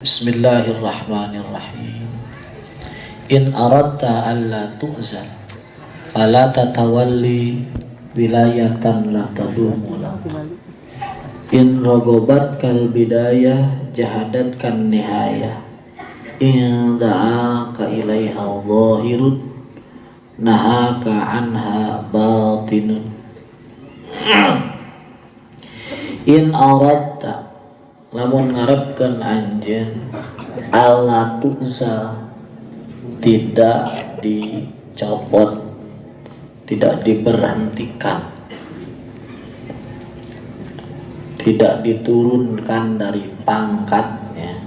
Bismillahirrahmanirrahim. In aradta alla tu'zal fala tatawalli wilayatan la tadumu lak. In rogobat kal bidayah jahadat kan nihayah. In da'aka ilaiha zahirun nahaka anha batinun. In aradta lamun ngarepkeun anjeun alla tu'zal tidak dicopot, tidak diberhentikan, tidak diturunkan dari pangkatnya,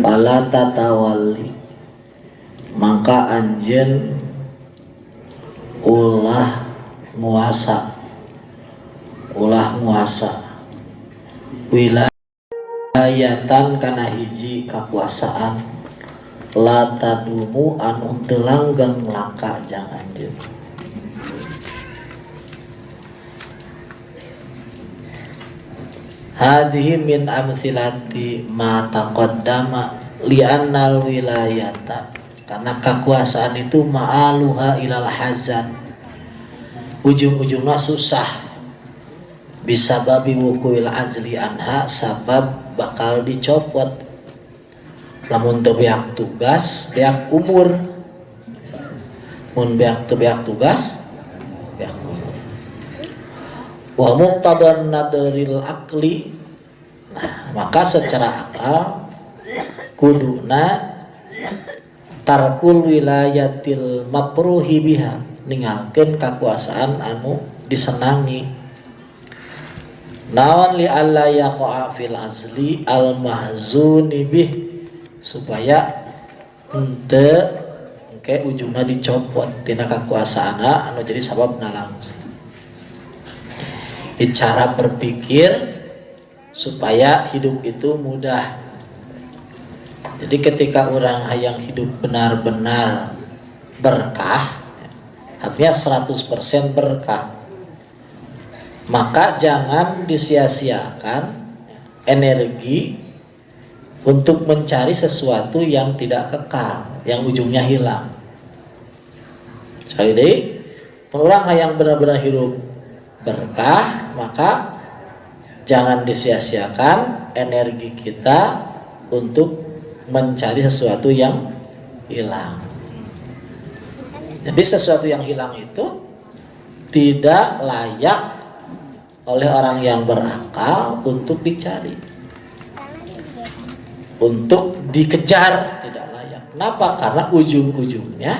fala tatawalli maka anjeun ulah nguasa wilayatan kana hiji kakuasaan la tadumu anu teu langgeng laka jang anjeun. Hadhihi min amsilati ma taqaddama li'annal wilayata, karena kekuasaan itu ma'aluha ilal hazan, ujung-ujungnya susah, bisa babi wukuil azli anha, sabab bakal dicopot. Lamun teu beak tugas beak umur, mun beak teu beak tugas beak umur. Wa muqtadan nadaril akli, nah maka secara akal kuduna tarkul wilayatil mapruhi biha, ninggalkeun kakuasaan anu disenangi. Nawan li alla yaqa fil azli al mahzuni bih, supaya henteu engke ujungna dicopot tina kakuasaana anu jadi sabab nalangsung. Cara berpikir supaya hidup itu mudah. Jadi ketika orang yang hidup benar-benar berkah, artinya 100% berkah, maka jangan disia-siakan energi untuk mencari sesuatu yang tidak kekal, yang ujungnya hilang. Sekali deui, orang yang benar-benar hidup berkah, maka jangan disia-siakan energi kita untuk mencari sesuatu yang hilang. Jadi sesuatu yang hilang itu tidak layak oleh orang yang berakal untuk dicari, untuk dikejar, tidak layak. Kenapa? Karena ujung-ujungnya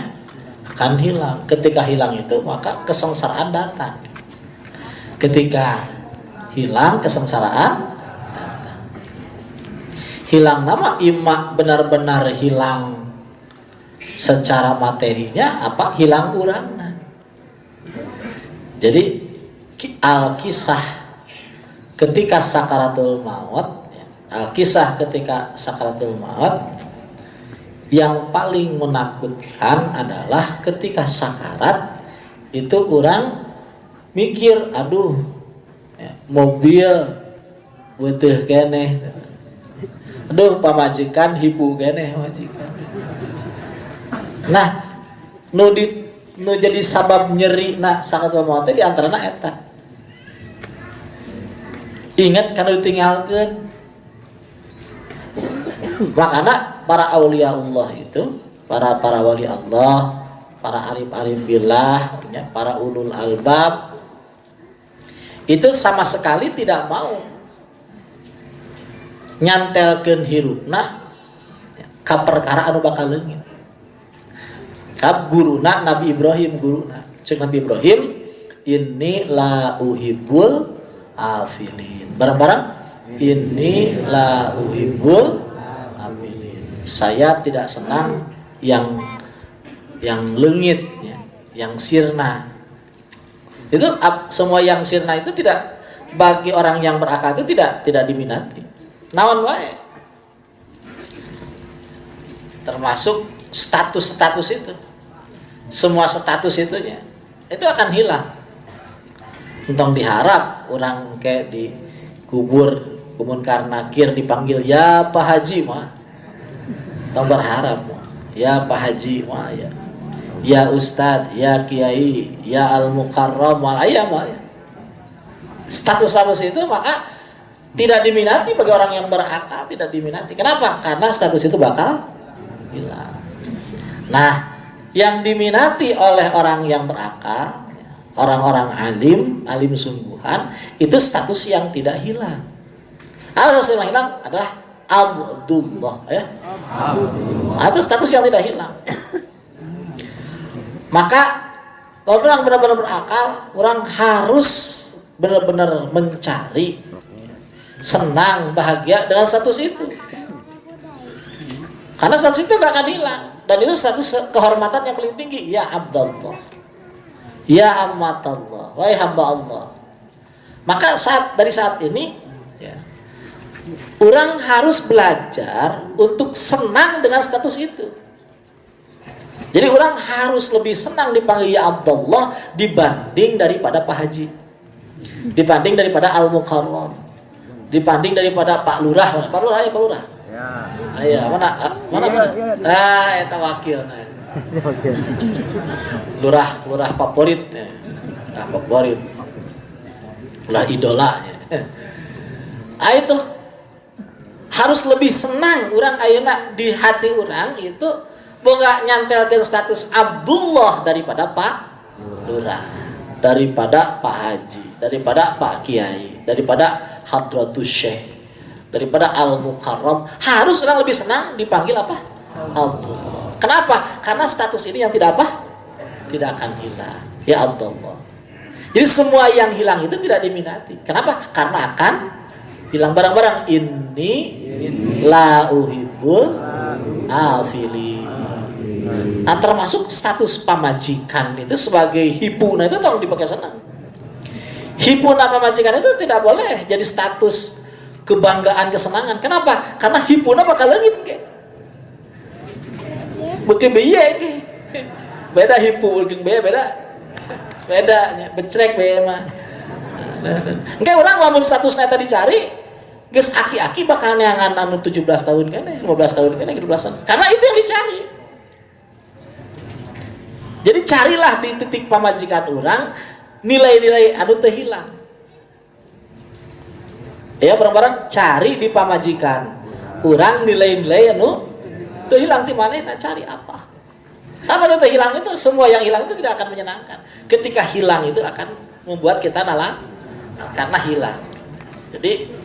akan hilang. Ketika hilang itu maka kesengsaraan datang. Ketika hilang kesengsaraan datang. Hilang nama ima benar-benar hilang secara materinya, apa hilang urangna. Jadi al-kisah ketika sakaratul maut, al-kisah ketika sakaratul maut yang paling menakutkan adalah ketika sakarat itu orang mikir, aduh mobil weteuh keneh, aduh pamajikan hibu keneh majikan. Nah nu jadi sabab nyeri na sakaratul maut di antarana eta. Ingat kana ditinggalkeun. Makanya para aulia Allah itu, para wali Allah, para arif-arif billah, para ulul albab itu sama sekali tidak mau nyantelkeun hirupna ka perkara anu bakal leungit. Ka guruna Nabi Ibrahim, guruna ceuk Nabi Ibrahim, inni la uhibbul afilin. Barang-barang inni la uhibbul afilin. Saya tidak senang yang leungit, yang sirna. Itu semua yang sirna itu tidak, bagi orang yang berakal itu tidak diminati. Naon wae. Termasuk status itu. Semua status itunya itu akan hilang. Entong diharap orang kayak dikubur Munkar Nakir dipanggil ya Pak Haji mah. Tong berharap ya Pak Haji mah ya. Ya Ustadz, ya Kiai, ya Al-Mukarram wal ayam mah ya. Status-status itu maka tidak diminati bagi orang yang berakal, tidak diminati. Kenapa? Karena status itu bakal hilang. Nah, yang diminati oleh orang yang berakal, orang-orang alim sungguhan, itu status yang tidak hilang. Status yang hilang adalah Abdullah, ya. Itu status yang tidak hilang. Maka kalau orang benar-benar berakal, orang harus benar-benar mencari senang, bahagia dengan status itu. Karena status itu gak akan hilang. Dan itu status kehormatan yang paling tinggi. Ya Abdullah, ya Ammatullah, wahai hamba Allah. Maka dari saat ini ya, orang harus belajar untuk senang dengan status itu. Jadi orang harus lebih senang dipanggil ya Abdullah dibanding daripada Pak Haji, dibanding daripada Al-Mukarram, dibanding daripada Pak Lurah. Pak Lurah ya Pak Lurah. Ya. Ayo, mana? Eta wakil. Lurah favorit ya. Favorit. Lurah idola ya. Itu harus lebih senang orang ayeuna di hati orang itu boga nyantelkeun status Abdullah daripada Pak Lurah, daripada Pak Haji, daripada Pak Kiai, daripada Hadratus Syekh, daripada Al-Mukarram. Harus orang lebih senang dipanggil apa? Abdullah. Kenapa? Karena status ini yang tidak apa? Tidak akan hilang. Ya Abdullah. Jadi semua yang hilang itu tidak diminati. Kenapa? Karena akan hilang barang-barang. Inni la uhibbul afili. Nah, termasuk status pamajikan itu sebagai hipuna itu tolong dipakai senang. Hipuna pamajikan itu tidak boleh jadi status kebanggaan, kesenangan. Kenapa? Karena hipuna bakal leungit ke. Beuki bieu ke. Beda hipu jeung bieu beda. Bedanya becrek bieu mah. Engke urang lamun statusna tadi dicari geus aki-aki bakal neangan anu 17 tahun keneh, 15 tahun keneh, 12 tahun. Karena itu yang dicari. Jadi carilah di titik pamajikan orang nilai-nilai anu teu hilang. Ya barang-barang cari di pamajikan orang nilai-nilai anu teu hilang ti manehna cari apa? Sama anu teu hilang itu, semua yang hilang itu tidak akan menyenangkan. Ketika hilang itu akan membuat kita nalang karena hilang. Jadi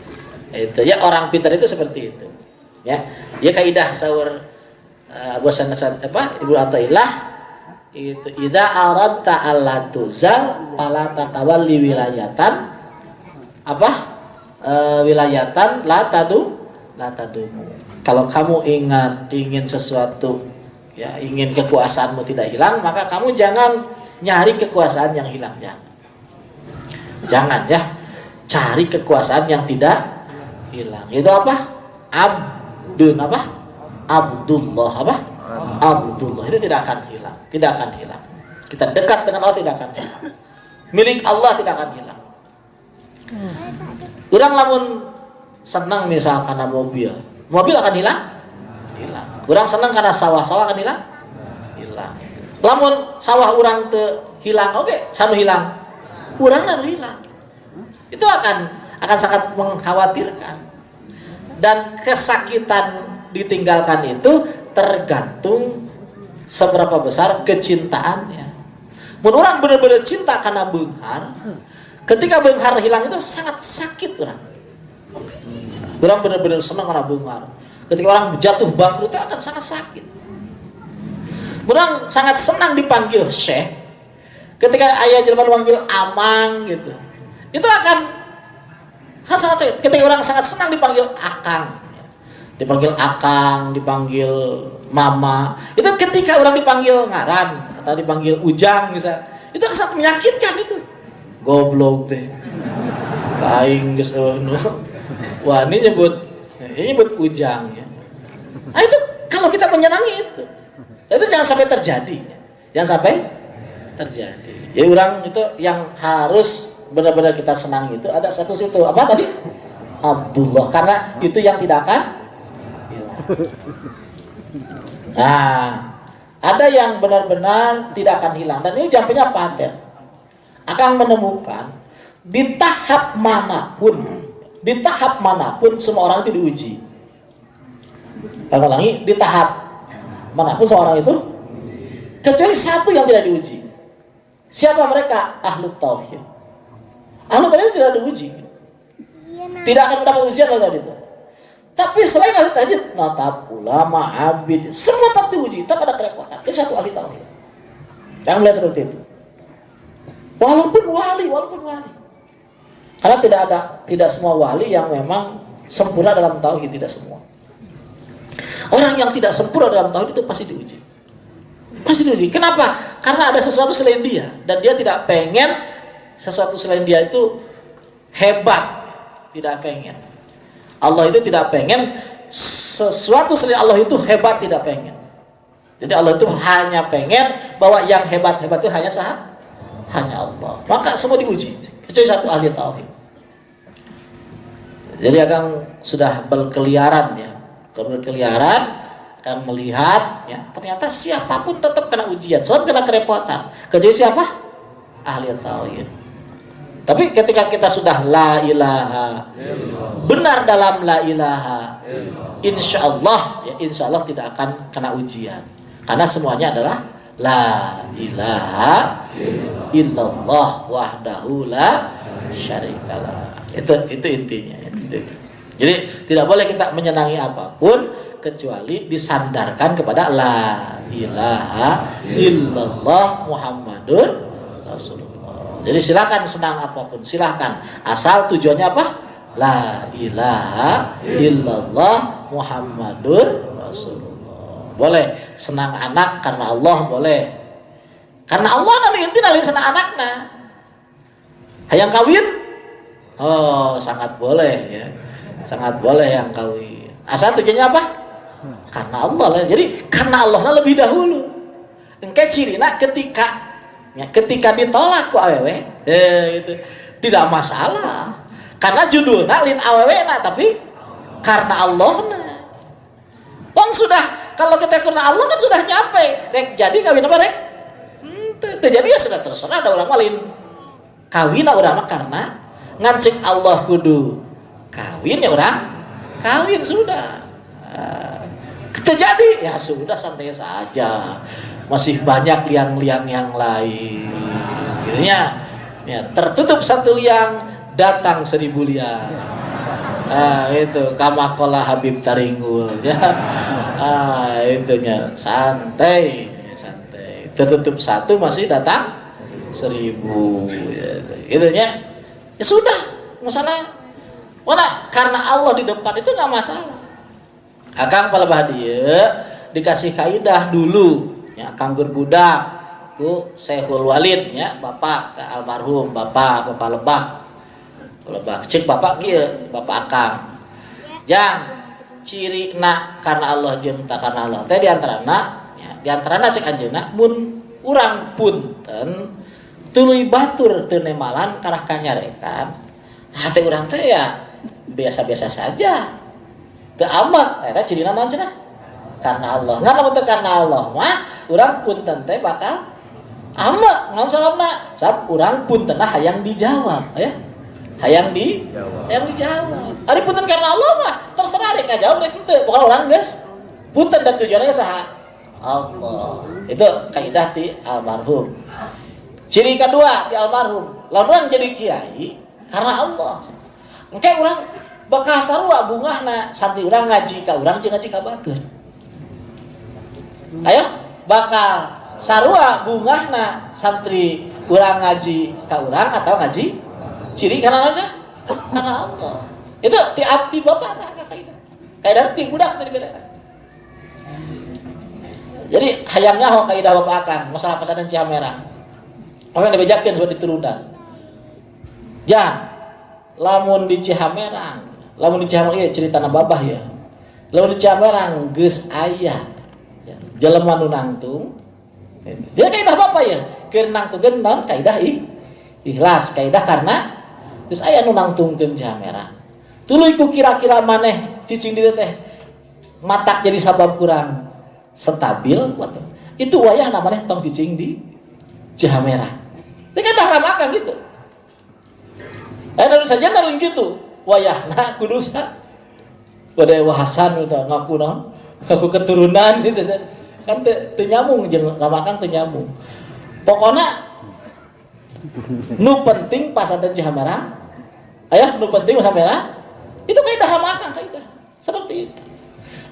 itu ya orang pintar itu seperti itu. Ya, ya kaidah saur bosan apa Ibu Athaillah itu idza aradta alla tuzal fala tatawalli wilayatan apa wilayatan la tadumu. Kalau kamu ingin sesuatu ya, ingin kekuasaanmu tidak hilang, maka kamu jangan nyari kekuasaan yang hilang, jangan ya, cari kekuasaan yang tidak hilang. Itu apa? Abdullah apa? Abdullah itu tidak akan hilang, tidak akan hilang. Kita dekat dengan Allah tidak akan hilang. Milik Allah tidak akan hilang. Orang lamun senang misalkan karena mobil akan hilang? Hilang. Orang senang karena sawah akan hilang? Hilang. Lamun sawah orang hilang, oke, sanu hilang. Urang anu hilang. Itu akan sangat mengkhawatirkan. Dan kesakitan ditinggalkan itu tergantung seberapa besar kecintaannya. Mun orang benar-benar cinta karena beunghar, ketika beunghar hilang itu sangat sakit orang. Orang benar-benar senang karena beunghar. Ketika orang jatuh bangkrut itu akan sangat sakit. Orang sangat senang dipanggil Syekh. Ketika ayah jelema manggil Amang gitu, itu akan sangat sakit. Ketika orang sangat senang dipanggil Akang, dipanggil Mama, itu ketika orang dipanggil ngaran atau dipanggil Ujang misalnya, itu sangat menyakitkan itu. Goblok teh. Aing geus wah ini nyebut Ujang ya. Nah itu kalau kita menyenangi itu jangan sampai terjadi. Jangan sampai terjadi. Ya orang itu yang harus benar-benar kita senang itu ada satu situ apa tadi? Abdullah, karena itu yang tidak akan hilang. Nah, ada yang benar-benar tidak akan hilang, dan ini jampenya paten. Akan menemukan di tahap manapun semua orang itu diuji. Saya ulangi, di tahap manapun semua orang itu, kecuali satu yang tidak diuji. Siapa mereka? Ahlu tauhid. Ahlu tauhid tidak diuji, tidak akan mendapat ujian lagi itu. Tapi selain ahli tauhid, natab, ulama, abid, semua tetap diuji, tetap ada kerepotan. Itu satu ahli tauhid. Jangan melihat seperti itu. Walaupun wali. Karena tidak semua wali yang memang sempurna dalam tauhid, tidak semua. Orang yang tidak sempurna dalam tauhid itu pasti diuji. Pasti diuji. Kenapa? Karena ada sesuatu selain dia, dan dia tidak pengen sesuatu selain dia itu hebat. Tidak pengen. Allah itu tidak pengen sesuatu selain Allah itu hebat, tidak pengen. Jadi Allah itu hanya pengen bahwa yang hebat-hebat itu hanya Allah. Maka semua diuji, kecuali satu ahli tauhid. Jadi Akang sudah berkeliaran ya. Akan melihat ya, ternyata siapapun tetap kena ujian, tetap kena kerepotan. Kecuali siapa? Ahli tauhid. Tapi ketika kita sudah la ilaha, benar dalam la ilaha, insya Allah tidak akan kena ujian. Karena semuanya adalah la ilaha illallah wahdahu la syarikalah. Itu intinya. Jadi tidak boleh kita menyenangi apapun kecuali disandarkan kepada la ilaha illallah Muhammadur Rasulullah. Jadi silakan senang apapun, silakan, asal tujuannya apa? La ilaha illallah Muhammadur Rasulullah. Boleh senang anak karena Allah, boleh. Karena Allah nanti inti nalih senang anaknya. Hayang kawin? Oh, sangat boleh ya. Sangat boleh yang kawin. Asal tujuannya apa? Karena Allah. Jadi karena Allah lebih dahulu. Engke cirina ketika ditolak ku awewe, itu tidak masalah. Karena judulnya lin awewe tapi karena Allah Wong sudah, kalau kita karena Allah kan sudah nyampe. Rek jadi kawin apa rek? Jadi ya sudah terserah, ada orang lain kawin orang mah karena ngancik Allah kudu kawin ya orang kawin sudah. Kita jadi ya sudah santai saja. Masih banyak liang-liang yang lain. Akhirnya ya, tertutup satu liang, datang 1000 liang. Itu kamakola Habib Taringgul ya. Itunya santai. Tertutup satu masih datang 1000 ya. Itunya ya sudah, masalah. Mana karena Allah di depan itu nggak masalah. Akang palebah dia dikasih kaidah dulu. Ya, kanggur budak ku Syekhul Walid ya, bapak almarhum bapak lebak cek bapak kieu, bapak Akang. Jang ciri nak karena Allah jeung tak karena Allah. Teh di antarana ya, di antarana cek ajeuna mun urang punten tuluy batur teu nemalan karah kanyarekan. Hate urang teh ya biasa-biasa saja. Teu amat eta cirina naon cenah? Karena Allah. Ngan lamun teu karena Allah mah urang punten teh bakal amat ngan sababna sabab urang puntenna hayang dijawab ya. Hayang dijawab. Ari punten karena Allah mah terserah rek ngajawab rek teu. Pokona urang geus punten dan tujuannya saha? Allah. Itu kaidah ti almarhum. Ciri kedua ti almarhum, lamun urang jadi kiai karena Allah. Engke urang bakal sarua bungahna santri urang ngaji ka urang jeung ngaji ka batur. Ayo bakal sarua bungahna santri urang ngaji ka urang atau ngaji ciri karena aja karena Allah. Itu ti abdi bapak kaidah. Kaidah ti budak tadi beda. Jadi hayangnya ho kaidah bapak akan masalah pasadan Cihamera. Maka dibejakeun sudah diturunan. Jang lamun di Cihamerang, ieu ceritana babah ya. Lamun di Cihamerang geus aya jelema nu nangtung. Dia kaidah bapak ya, keur nangtungkeun naon kaidah ikhlas, kaidah karena geus aya nu nangtungkeun Cihamerang. Tuluy ku kira-kira maneh cicing di teh matak jadi sabab kurang stabil, itu wayah namanya tong cicing di Cihamera. Ini kan dah ramakan gitu. Lalu saja nalin gitu, wayah nah kudusa. Pada wahasan gitu, ngaku keturunan gitu kan nyambung jeung ramakan nyambung. Pokoknya nu penting pas ada Cihamera, ayah nu penting masa merah, itu kaidah ramakan kaidah seperti itu.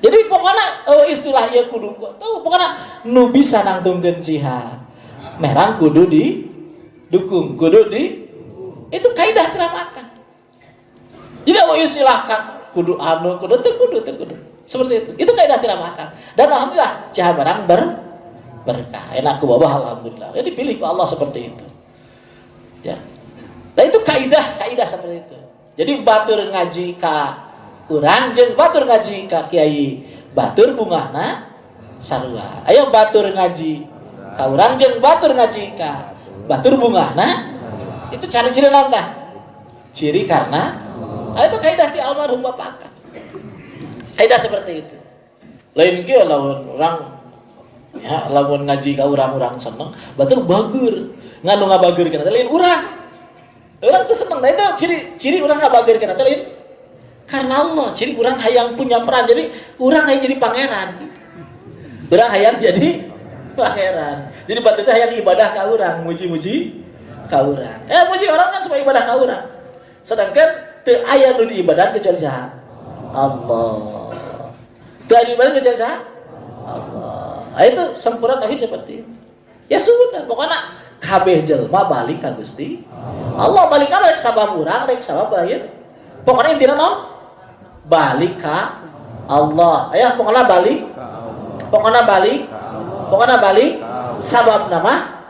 Jadi pokoknya istilah ieu kudu tahu pokoknya nu bisa nangtungkeun Ciha merang kudu di dukung, kudu di itu kaidah ramakan. Jadi istilahkan kudu anu kudu seperti itu. Itu kaidah ramakan. Dan alhamdulillah Ciha merang berkah. Enak ku babah alhamdulillah. Ya dipilih ku Allah seperti itu. Ya. Nah itu kaidah seperti itu. Jadi batur ngaji ka urang jeung batur ngaji ka kiai batur bungahna sarua. Aya batur ngaji ka urang jeung batur ngaji ka batur bungahna itu ciri-ciri naon tah? Ciri karena itu kaidah di almarhum bapak. Kaidah seperti itu. Lain ge lawan urang ya lamun ngaji ka urang-urang seneng batur bager. Nganu ngabageurkeun teh lain urang. Urang tuh seneng, nah itu ciri urang ngabageurkeun teh lain karena Allah. Ciri urang hayang punya peran. Jadi urang hayang jadi pangeran. Urang hayang jadi pangeran. Jadi batur teh hayang ibadah ka urang, muji-muji ka urang. Muji orang kan supaya ibadah ka urang. Sedangkan teu aya nu diibadah kecuali saha? Allah. Teu aya ibadah kecuali saha? Allah. Itu sempurna tauhid seperti itu. Ya sudah, pokoknya kabeh jelema balik ka Gusti Allah. Balikna rek sabab urang, rek sabab bae. Pokoknya intina naon? Balik ka Allah. Aya pokoknya balik. Pokoknya balik. Sabab nama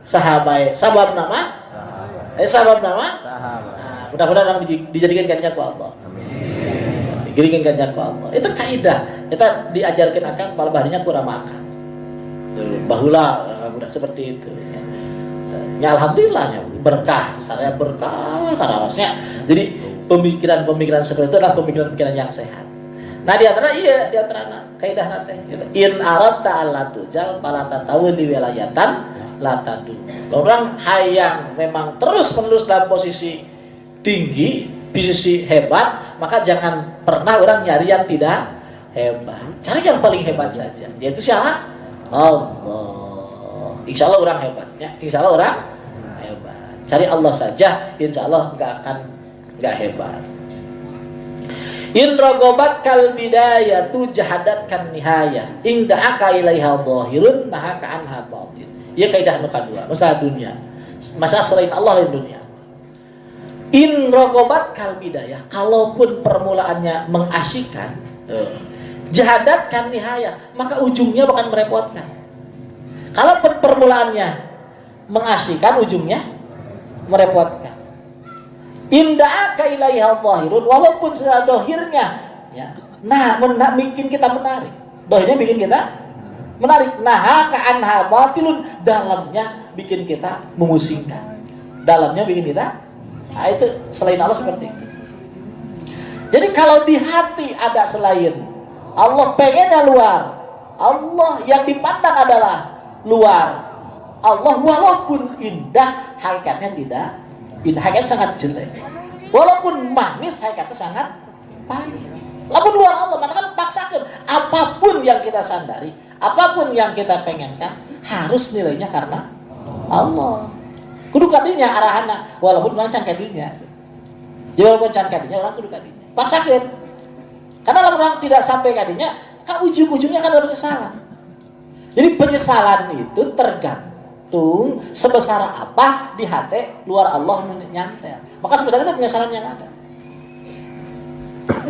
sahabat. Sabab nama sahabat. Mudah-mudahan orang dijadikan kanjak ku Allah. Amin. Dijadikan kanjak ku Allah. Itu kaidah. Kita diajarkan akan balbaharinya kurang makan. Bahula budak seperti itu. Ya alhamdulillah berkah, saraya berkah karawasnya. Jadi pemikiran-pemikiran seperti itu adalah pemikiran-pemikiran yang sehat. Nah di antara kaidah nate in aradta alla tujal fala tatawun di wilayatan la tadu. Orang hayang memang terus-menerus dalam posisi tinggi, posisi hebat, maka jangan pernah orang nyari yang tidak hebat. Cari yang paling hebat saja. Yaitu siapa? Allah. Insya Allah orang hebatnya. Insya Allah orang hebat. Cari Allah saja. Insya Allah nggak hebat. In rogobat kal bidayatu jahadatkan nihaya. In da'aka ilaiha dhahirun nahaka anha batin. Ya kaidah nu kadua. Masalah dunia. Masalah selain Allah di dunia. In rogobat kal bidayah, kalaupun permulaannya mengasyikkan, jahadatkan nihaya, maka ujungnya bakal merepotkan. Kalau permulaannya mengasyikkan, ujungnya merepotkan. Inda'aka ilaiha dhahirun, walaupun secara dohirnya, ya, bikin kita menarik. Dohirnya bikin kita menarik. Nahaka anha batilun, dalamnya bikin kita memusingkan. Dalamnya bikin kita. Nah, itu selain Allah seperti itu. Jadi kalau di hati ada selain Allah, pengennya luar. Allah yang dipandang adalah luar. Allah walaupun indah, hakikatnya tidak indah. Hakikatnya sangat jelek. Walaupun manis, hakikatnya sangat pahit. Lamun luar Allah, maka kan paksakan. Apapun yang kita sandari, apapun yang kita pengenkan, harus nilainya karena Allah. Kudu kadinya arahana, walaupun orang can kadinya. Ya walaupun can kadinya, orang kudu kadinya. Paksakan. Karena orang tidak sampai kadinya, ujung-ujungnya kan ada penyesalan. Jadi penyesalan itu tergantung sebesar apa di hati luar Allah nyantel. Maka sebesar itu penyesalan yang ada.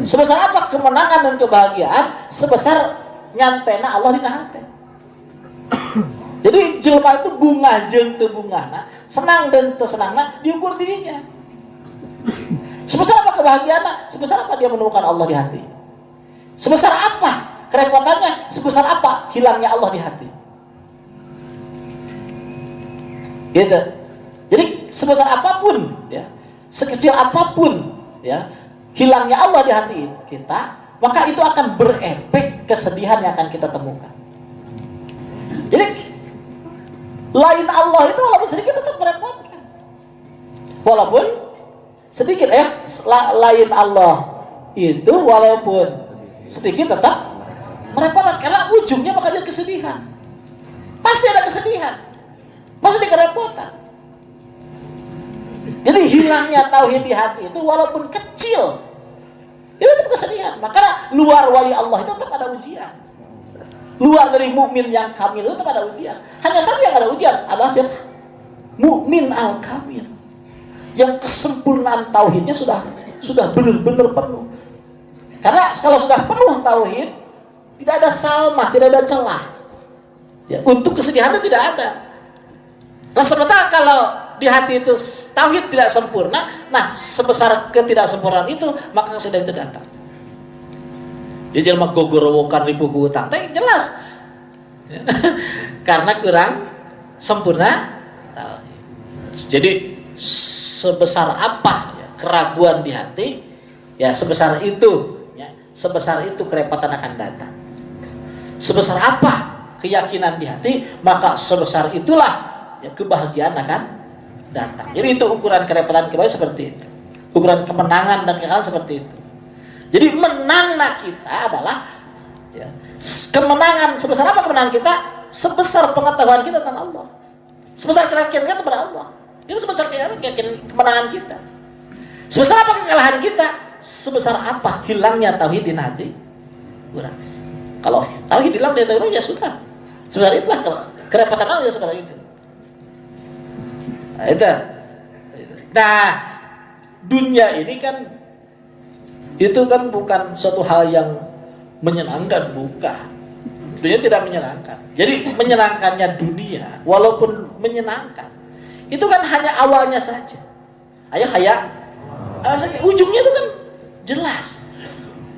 Sebesar apa kemenangan dan kebahagiaan, sebesar nyantena Allah di hati. Jadi jelema itu bunga jeung teu bungana, senang dan teu senangna diukur dirinya. Sebesar apa kebahagiaannya? Sebesar apa dia menemukan Allah di hati? Sebesar apa kerepotannya? Sebesar apa hilangnya Allah di hati? Gitu. Jadi sebesar apapun, ya, sekecil apapun, ya, hilangnya Allah di hati kita, maka itu akan berefek kesedihan yang akan kita temukan. Jadi lain Allah itu walaupun sedikit tetap merepotkan. Walaupun sedikit lain Allah itu walaupun sedikit tetap merepotkan karena ujungnya bakal jadi kesedihan. Pasti ada kesedihan. Pasti kerepotan. Jadi hilangnya tauhid di hati itu walaupun kecil itu tetap kesedihan. Makanya luar wali Allah itu tetap ada ujian. Luar dari mukmin yang kamil itu tetap ada ujian. Hanya satu yang ada ujian adalah siapa? Mukmin al-kamil. Yang kesempurnaan tauhidnya sudah benar-benar penuh. Karena kalau sudah penuh tauhid, tidak ada salmah, tidak ada celah. Ya, untuk kesedihan itu tidak ada. Nah, sementara kalau di hati itu tauhid tidak sempurna, nah sebesar ketidaksempurnaan itu maka kesedihan itu datang. Dia jelma gogorowokan ribu hutang, jelas. Karena kurang sempurna tauhid. Jadi sebesar apa ya, keraguan di hati, ya sebesar itu kerepotan akan datang. Sebesar apa keyakinan di hati, maka sebesar itulah ya kebahagiaan akan datang. Jadi itu ukuran kerepotan kembali seperti itu. Ukuran kemenangan dan kekalahan seperti itu. Jadi menangnya kita adalah ya, kemenangan. Sebesar apa kemenangan kita? Sebesar pengetahuan kita tentang Allah. Sebesar keyakinan kita kepada Allah. Itu sebesar kemenangan kita. Sebesar apa kekalahan kita? Sebesar apa hilangnya tauhid di hati? Kurang. Kalau tauhid hilang dari tauhid ya sudah. Sebesar itulah kerepotan Allah ya seperti itu. Nah, itu. Nah, dunia ini kan itu kan bukan suatu hal yang menyenangkan, bukan. Dunia tidak menyenangkan. Jadi menyenangkannya dunia, walaupun menyenangkan, itu kan hanya awalnya saja. Ujungnya itu kan jelas.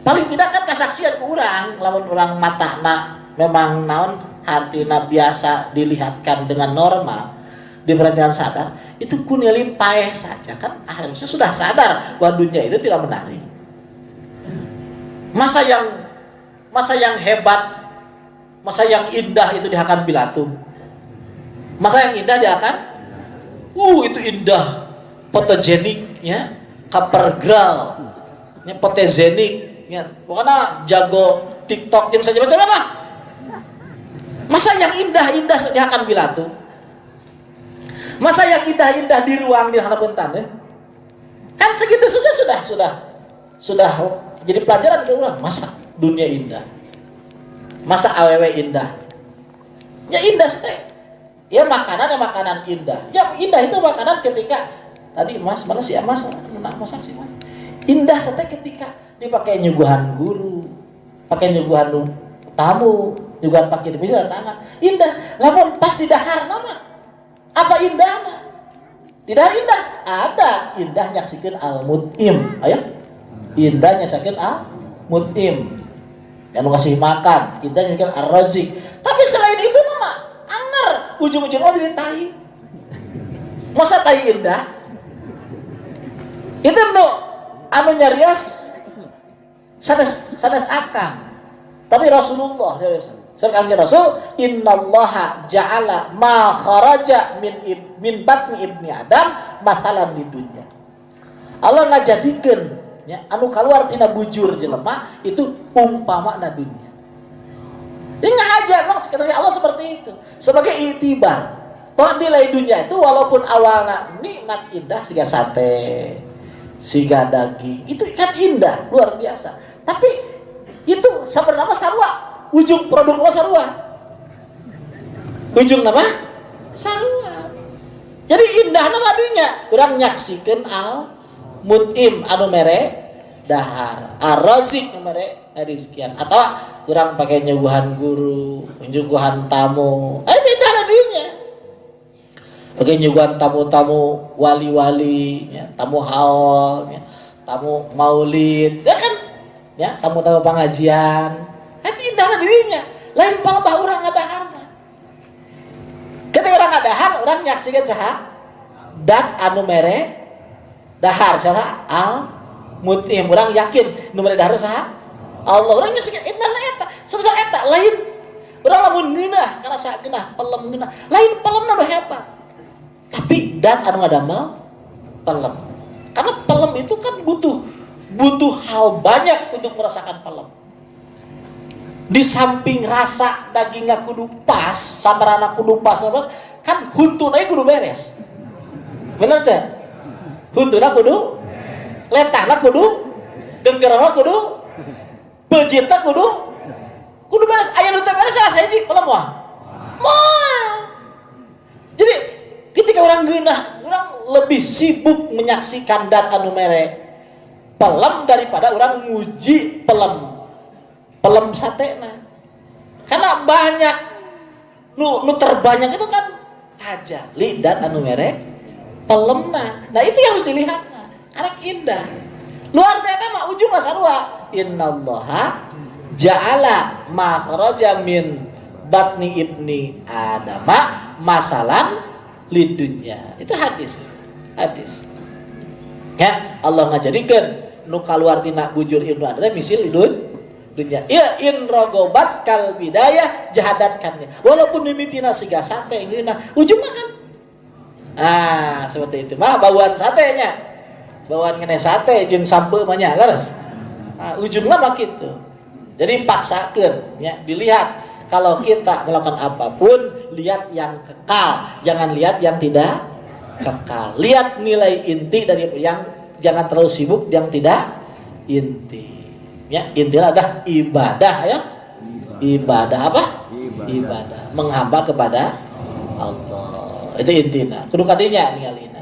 Paling tidak kan kesaksian kurang, lamun orang matana memang naon hartina biasa dilihatkan dengan normal, diperhatikan sadar, itu kunili paeh saja kan akhirnya sudah sadar bahwa dunia itu tidak menarik. Masa yang hebat, masa yang indah itu diakan bilatum. Masa yang indah diakan, itu indah, fotogenik, ya, covergirl, ya, fotogenik, ya, pokoknya jago TikTok yang saja macam mana. Masa yang indah-indah diakan bilatum. Masa yang indah-indah di ruang di hadapan tanah, kan segitu sudah jadi pelajaran ke orang. Masa dunia indah, masa awewe indah, ya indah sih. Ya makanan indah. Ya indah itu makanan ketika tadi mas mana sih mas masak sih mas. Indah sih ketika dipakai nyuguhan guru, pakai nyuguhan tamu, nyuguhan pakai di bisa tangan. Indah. Lamun pas di dahar nama. Apa indahnya? Di dahar indah. Ada indah nyaksikan al-mut'im. Ayo. Indah nyaksikan al-mut'im. Yang ngasih makan, indah nyaksikan ar-razik. Tapi selain itu nama anger, ujung-ujungnya jadi tai. Masa tai indah? Itu anu nyarios sanes akang. Tapi Rasulullah Kanjeng Rasul, innallaha ja'ala ma kharaja min batni ibni Adam mathalan di dunya. Allah ngajadikeun ya anu kaluar tina bujur jelema itu umpama na dunia. Ini ngajar memang sebenarnya Allah seperti itu sebagai itibar bahwa nilai dunia itu walaupun awalnya nikmat indah siga sate, siga daging, itu kan indah luar biasa. Tapi itu sabar nama sarua, ujung produk nama sarua. Ujung nama sarua. Jadi indah nama dunia, urang nyaksikeun al-mut'im anu mere dahar, ar-razik anu mere rizkian atau urang pakai nyuguhan guru, nyuguhan tamu. Itu indah dunia. Pakai nyuguhan tamu-tamu wali-wali, ya, tamu haul, ya, tamu maulid, ya kan? Ya, tamu-tamu pengajian. Itu indah dirinya. Lain palebah urang ngadaharna. Ketika urang ngadahar, urang nyaksikan saha? Dat anu mere dahar saha mut'im. Urang yakin nu mere dahar saha? Allah. Urang geus inna eta. Sebesar eta lain urang lamun ngeunah kana saha geunah, pelem geunah. Lain pelemna nu hebat. Tapi dan anu ngadamel pelem. Karena pelem itu kan butuh hal banyak untuk merasakan pelem. Di samping rasa dagingnya kudu pas, samarana kudu pas, kan huntuna kudu beres. Bener teh? Huntuna kudu, letahna kudu, genggerana kudu, pejitna kudu beres. Aya nu teu beres rasa hiji pelem moal. Jadi ketika orang geunah, orang lebih sibuk menyaksikan dat anu mere pelem daripada orang nguji pelem satena. Karena banyak nu terbanyak itu kan tajali dat anu mere pelemna. Nah itu yang harus dilihat. Karena indah. Luar teh mah ujung sarua. Innallaha ja'ala makhraja min batni ibni adama masalan lidunya. Itu hadis. Ya, Allah ngajadikeun nu kaluar tina bujur ibnu adama misil lidun dunya. Ya in rogobat kal bidayah jahadatkannya. Walaupun mimitina siga sate geuna, ujungna kan. Ah, seperti itu. Mah bauan satenya. Bauan ngene sate jeung sampe mah nya leres. Ah, ujungna mah kitu. Jadi paksakeun ya, dilihat kalau kita melakukan apapun, lihat yang kekal, jangan lihat yang tidak kekal. Lihat nilai inti dari yang, jangan terlalu sibuk yang tidak inti. Ya, intinya adalah ibadah ya. Ibadah apa? Ibadah. Menghamba kepada Allah. Itu intinya. Kudu kadinya ningalina.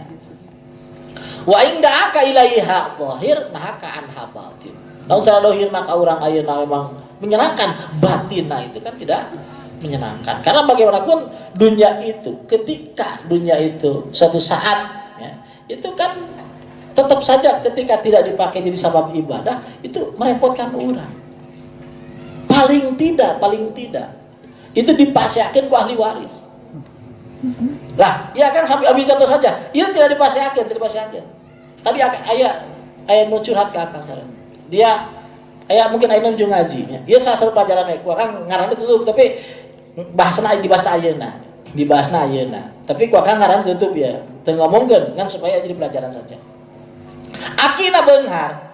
Wa inda aka ilaiha zahir nahaka anha batin. Lamun salah dohirna ka urang ayeuna memang menyenangkan, batinna itu kan tidak menyenangkan. Karena bagaimanapun dunia itu, ketika dunia itu suatu saat ya, itu kan tetap saja ketika tidak dipakai jadi sabab ibadah itu merepotkan orang. Paling tidak itu dipasiakeun ku ahli waris. Lah, ya kan sampai ambil contoh saja. Ieu tidak dipasiakeun. Tadi aya nu curhat ka akang sareng. Dia mungkin aya nu ngaji nya. Ieu salah pelajaran ku akang ngaranna tutup tapi bahasana dibahasna ayeuna. Tapi ku akang ngaranna tutup ya. Teu ngomongkeun ngan supaya jadi pelajaran saja. Akina beunghar.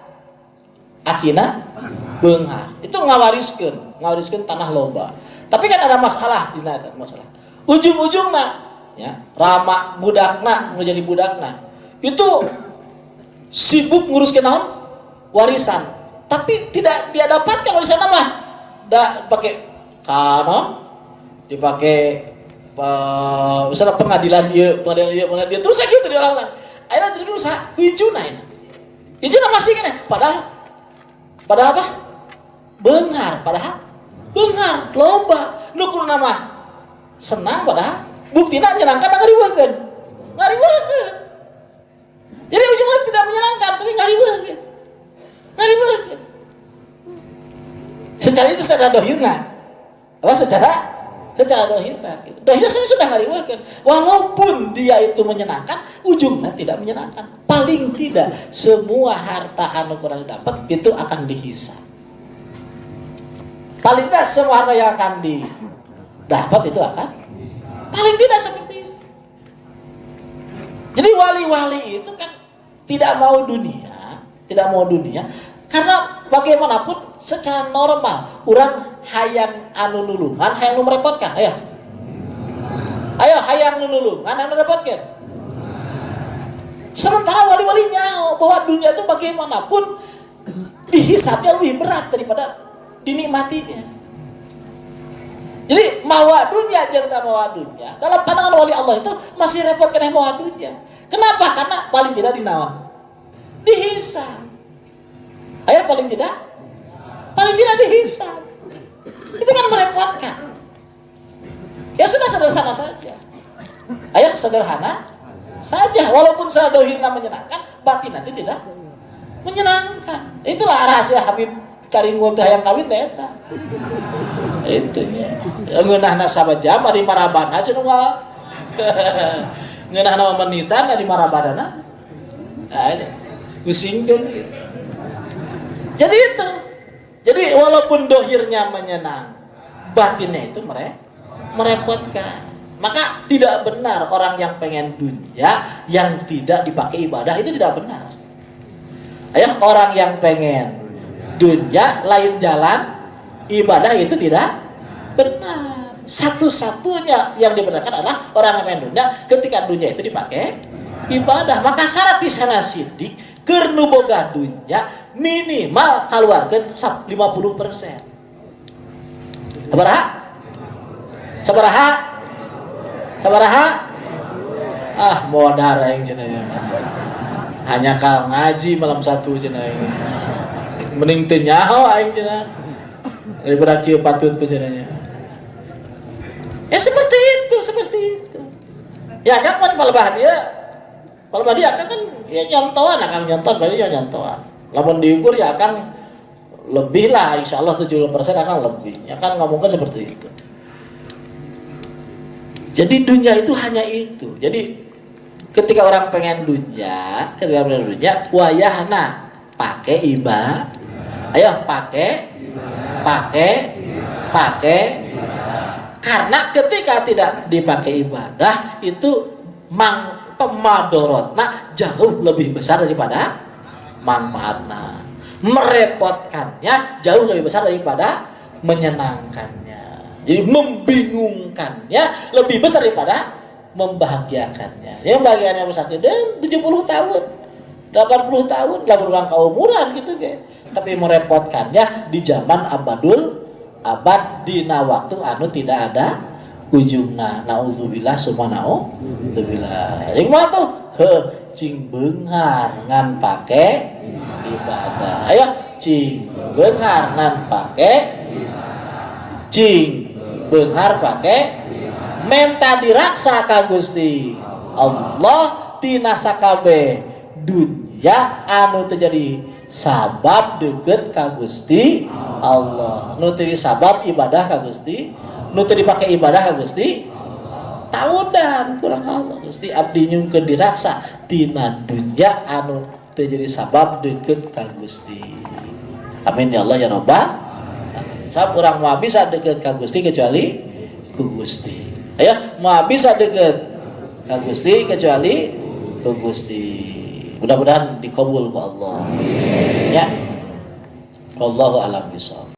Itu ngawariskeun tanah loba. Tapi kan ada masalah dina masalah. Ujung-ujungna ya, rama budakna mau jadi budakna. Itu sibuk nguruskeun naon? Warisan. Tapi tidak dia dapatkan warisan mah. Da pakai kanon, dipakai misalnya pengadilan dia terus saja gitu diulang-ulang. Akhirnya jadi usaha hijuna ini. Hijuna masih kan ya? Padahal apa? Beunghar, loba. Nu kudu nama senang padahal buktina menyenangkan ngariweukeun. Jadi ujungnya tidak menyenangkan tapi ngariweukeun. Secara itu secara dohirna. Apa secara dohirna. Dohirna saya sudah ngariweukeun. Walaupun dia itu menyenangkan, ujungnya tidak menyenangkan. Paling tidak semua harta anu kurang dapat itu akan dihisab. Paling tidak semua harta yang akan didapat itu akan paling tidak seperti itu. Jadi wali-wali itu kan tidak mau dunia karena bagaimanapun secara normal orang hayang anu nulungan, hayang nu merepotkan. Ayo hayang nu nulungan, anu merepotkan. Sementara wali-wali nyaho bahwa dunia itu bagaimanapun dihisapnya lebih berat daripada dinikmatinya. Jadi mawa dunia jeung tak mawa dunia dalam pandangan wali Allah itu masih repot kena mawa dunia. Kenapa? Karena paling tidak dinawan dihisap. Ayo paling tidak dihisap. Itu kan merepotkan. Ya sudah sederhana saja. Ayo sederhana saja, walaupun secara dohirna menyenangkan, batin nanti tidak menyenangkan. Itulah rahasia Habib Karim teh hayang kawin teh eta. Itu nya. Ngeunahna sabajam ari marabana cenah mah. Ngeunahna menitan ari marabadana. Nah, itu. Pusingkeun. Jadi itu. Jadi walaupun dohirnya menyenang, batinnya itu merepotkan. Maka tidak benar orang yang pengen dunia yang tidak dipakai ibadah, itu tidak benar. Ayo, orang yang pengen dunia lain jalan ibadah, itu tidak benar. Satu-satunya yang dibenarkan adalah orang yang pengen dunia ketika dunia itu dipakai ibadah. Maka syarat di sana sidik keur nu boga dunya minimal kaluarkeun 50%. Sabaraha? Ah, modar aing cenah. Hanya kal ngaji malam satu cenah. Mending teu nyaho aing cenah. Daripada kieu patut cenah. Ya seperti itu. Ya kan palebah dia kan ya nyontohan, akan nyonton berarti ya nyontohan. Lamun diukur ya akan lebih lah, insyaallah 70% akan lebih. Ya kan ngomongkan seperti itu. Jadi dunia itu hanya itu. Jadi ketika orang pengen dunia, wayahna pakai ibadah. Ayo pakai. Karena ketika tidak dipakai ibadah itu pemadorotna jauh lebih besar daripada manfaatna. Merepotkannya jauh lebih besar daripada menyenangkannya. Jadi membingungkannya lebih besar daripada membahagiakannya. Yang bagiannya besar dan 70 tahun, 80 tahun, lamun orang kaumuran gitu ke. Tapi merepotkannya di zaman abad dina waktu anu tidak ada ujungna. Nauzubillah summa nauzubillah. Yang mah tuh cing beunghar ngan pake ibadah. Ayo cing beunghar ngan pake cing beunghar pake menta diraksa ka Gusti Allah tina sakabeh dunya anu teu jadi sabab deukeut ka Gusti Allah. Nu teu sabab ibadah ka Gusti, nu teu dipake ibadah ka Gusti taudan kurang Allah. Gusti abdi nyungkeun diraksa tina dunya anu teu jadi sabab deukeut ka Gusti. Amin ya Allah ya Rabbal. Sabab urang mah bisa deukeut ka Gusti kecuali ku Gusti. Ayo, mah bisa deukeut ka Gusti kecuali ku Gusti. Mudah-mudahan dikabul ku Allah. Ya. Wallahu a'lam bishawab.